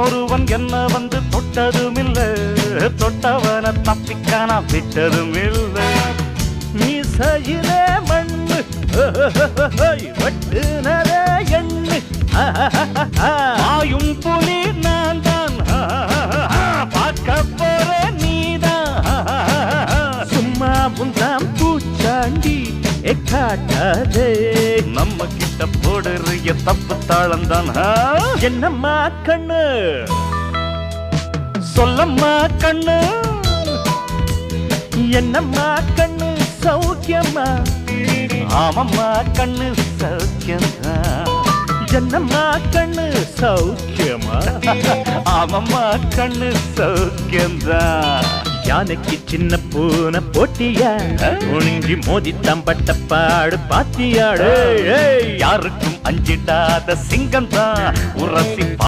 இன்னொருவன் என்ன வந்து தொட்டதும் இல்ல, தொட்டவன தப்பிக்கான விட்டதும் இல்ல. மீசையிலே மண்ணு வெட்டுனதே எண்ணு, ஆயும் புலி நான் தான், பார்க்க போறேன் நீதான். சும்மா புந்தாம் பூச்சாண்டி காட்டாதே, நம்ம கிட்ட போடுறிய தப்பு தாளந்தான். என்னம்மா கண்ணு சொல்லம்மா கண்ணு, என்னம்மா கண்ணு சௌக்கியம்மா? ஆமம்மா கண்ணு சௌக்கியம்மா. என்னம்மா கண்ணு சௌக்கியமா? ஆமம்மா கண்ணு சௌக்கியம்தான். யானைக்கு சின்ன பூனை போட்டியா, ஒழுங்கி மோதி தம்பட்ட பாடு பாத்தியாடு. யாருக்கும் அஞ்சிடாத சிங்கம் தான் உரசி